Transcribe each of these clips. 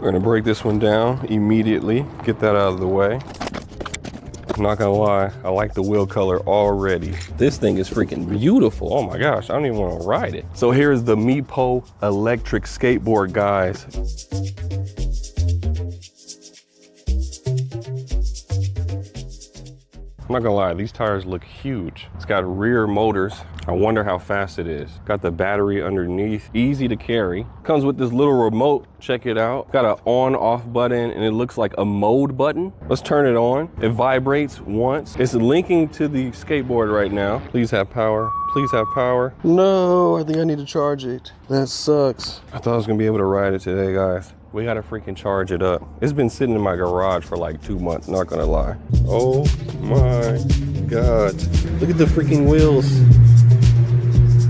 We're gonna break this one down immediately, get that out of the way. I'm not gonna lie, I like the wheel color already. This thing is freaking beautiful. Oh my gosh, I don't even wanna ride it. So here's the Meepo electric skateboard, guys. I'm not gonna lie, these tires look huge. It's got rear motors. I wonder how fast it is. Got the battery underneath, easy to carry. Comes with this little remote, check it out. Got an on off button and it looks like a mode button. Let's turn it on. It vibrates once. It's linking to the skateboard right now. Please have power, please have power. No, I think I need to charge it. That sucks. I thought I was gonna be able to ride it today, guys. We gotta freaking charge it up. It's been sitting in my garage for like 2 months, not gonna lie. Oh my God. Look at the freaking wheels.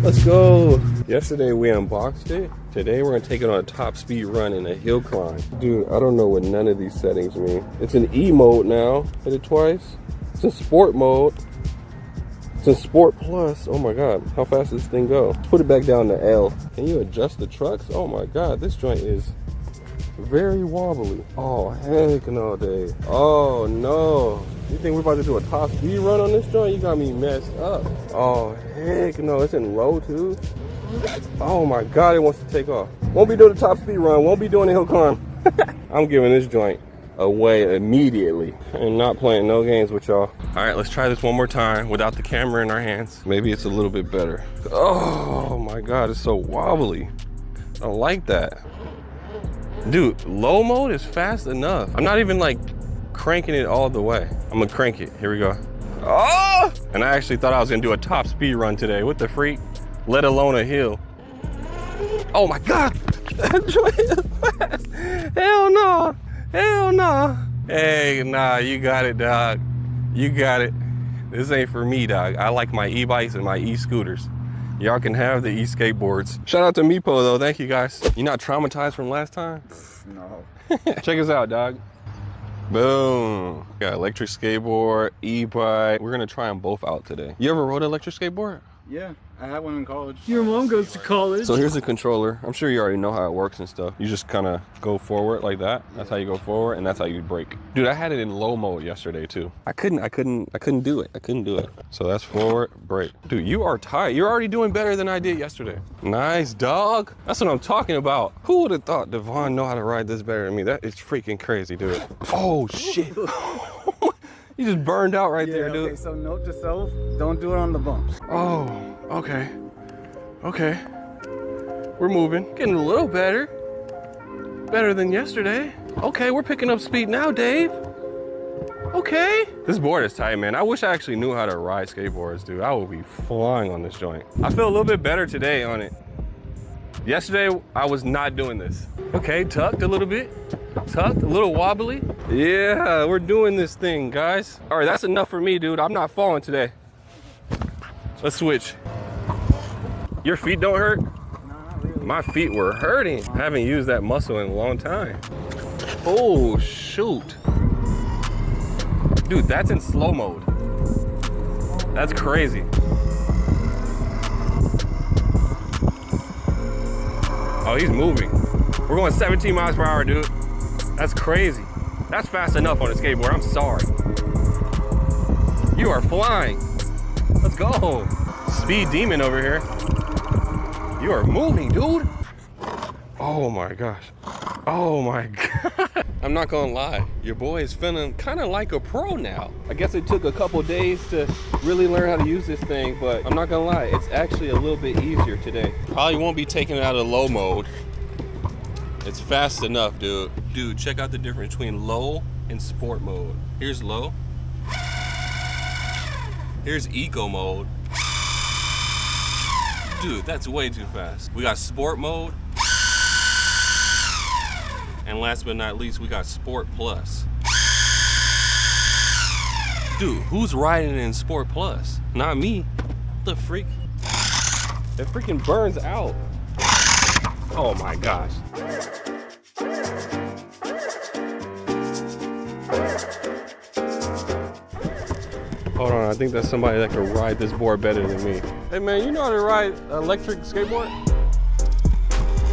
Let's go. Yesterday we unboxed it. Today we're gonna take it on a top speed run in a hill climb. Dude, I don't know what none of these settings mean. It's in E mode now. Hit it twice. It's in sport mode. It's in Sport Plus. Oh my God, how fast does this thing go? Let's put it back down to L. Can you adjust the trucks? Oh my God, this joint is very wobbly. Oh heck no, Dave. Oh no. You think we're about to do a top speed run on this joint? You got me messed up. Oh heck no, it's in low too. Oh my God, it wants to take off. Won't be doing the top speed run, won't be doing the hill climb. I'm giving this joint away immediately. I'm not playing no games with y'all. All right, let's try this one more time without the camera in our hands. Maybe it's a little bit better. Oh my God, it's so wobbly. I don't like that. Dude, low mode is fast enough. I'm not even like cranking it all the way. I'm gonna crank it. Here we go. Oh! And I actually thought I was gonna do a top speed run today. What the freak? Let alone a hill. Oh my God! That joint is fast. Hell no! Hell no! Hey, nah, you got it, dog. You got it. This ain't for me, dog. I like my e-bikes and my e-scooters. Y'all can have the e-skateboards. Shout out to Meepo though, thank you guys. You not traumatized from last time? No. Check us out, dog. Boom. Got electric skateboard, e-bike. We're gonna try them both out today. You ever rode an electric skateboard? Yeah, I had one in college. Your mom goes to college. So here's the controller. I'm sure you already know how it works and stuff. You just kind of go forward like that. That's how you go forward, and that's how you brake. Dude, I had it in low mode yesterday too. I couldn't do it. I couldn't do it. So that's forward, brake. Dude, you are tired. You're already doing better than I did yesterday. Nice, dog. That's what I'm talking about. Who would have thought Devon know how to ride this better than me? That is freaking crazy, dude. Oh shit. You just burned out right there, dude. Okay, so note to self, don't do it on the bumps. Oh, okay. Okay. We're moving. Getting a little better. Better than yesterday. Okay, we're picking up speed now, Dave. Okay. This board is tight, man. I wish I actually knew how to ride skateboards, dude. I would be flying on this joint. I feel a little bit better today on it. Yesterday, I was not doing this. Okay, tucked a little bit. Tucked, a little wobbly. Yeah, we're doing this thing, guys. All right, that's enough for me, dude. I'm not falling today. Let's switch. Your feet don't hurt? No, not really. My feet were hurting. I haven't used that muscle in a long time. Oh, shoot. Dude, that's in slow mode. That's crazy. Oh, he's moving. We're going 17 miles per hour, dude. That's crazy. That's fast enough on a skateboard, I'm sorry. You are flying. Let's go. Speed demon over here. You are moving, dude. Oh my gosh. Oh my God. I'm not gonna lie, your boy is feeling kind of like a pro now. I guess it took a couple days to really learn how to use this thing, but I'm not gonna lie, it's actually a little bit easier today. Probably won't be taking it out of low mode. It's fast enough, dude. Dude, check out the difference between low and sport mode. Here's low. Here's eco mode. Dude, that's way too fast. We got sport mode. And last but not least, we got Sport Plus. Dude, who's riding in Sport Plus? Not me. What the freak? It freaking burns out. Oh my gosh. Hold on, I think that's somebody that can ride this board better than me. Hey man, you know how to ride an electric skateboard?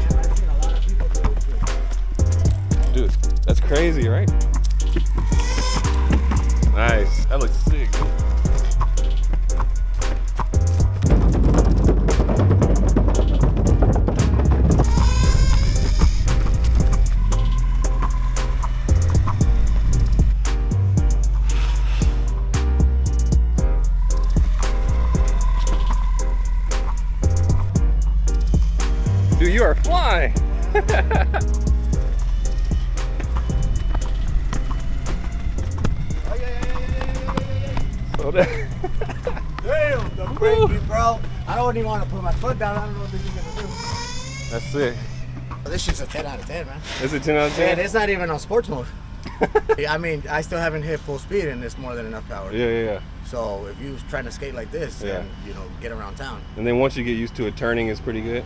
Yeah, I've seen a lot of people do it too. crazy, right? Nice. That looks sick. Dude, you are flying. So that Damn, the brake, bro. I don't even want to put my foot down. I don't know what this is gonna do. that's it. This shit's a 10 out of 10, man. Is it 10 out of 10? Man, it's not even on sports mode. I mean, I still haven't hit full speed and it's more than enough power. Yeah. So if you was trying to skate like this and, you know, get around town. And then once you get used to it, turning is pretty good.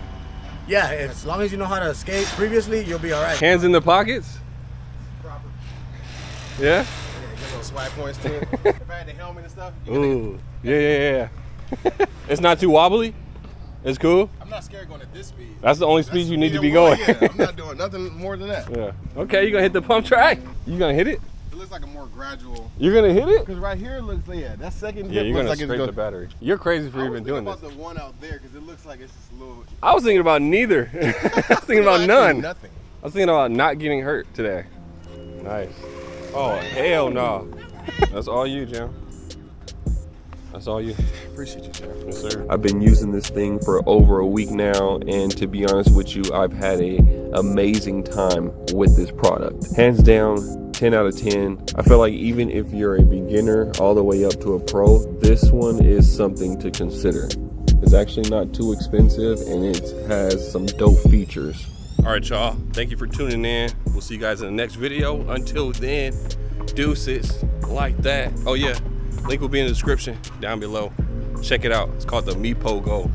Yeah, as long as you know how to skate previously, you'll be all right. Hands in the pockets? Proper. Yeah? Yeah, get little swag points to it. If I had the helmet and stuff. Ooh. Yeah. It's not too wobbly? It's cool? I'm not scared going at this speed. That's the only speed you need to be going. going. Yeah, I'm not doing nothing more than that. Yeah. Okay, you gonna hit the pump track? You gonna hit it? It looks like a more gradual. You're gonna hit it? Because right here looks like, that second Yeah, dip you're looks gonna like it's scrape going. the battery. You're crazy for I even was doing thinking this. about the one out there because it looks like it's just a little. I was thinking about neither. I was thinking about Actually, none. Nothing. I was thinking about not getting hurt today. Nice. Oh, hell no. That's all you, Jim. That's all you. Appreciate you, Jeff. Yes, sir. I've been using this thing for over a week now, and to be honest with you, I've had an amazing time with this product. Hands down, 10 out of 10. I feel like even if you're a beginner all the way up to a pro, this one is something to consider. It's actually not too expensive, and it has some dope features. All right, y'all. Thank you for tuning in. We'll see you guys in the next video. Until then, deuces like that. Oh yeah, link will be in the description down below. Check it out. It's called the Meepo Go.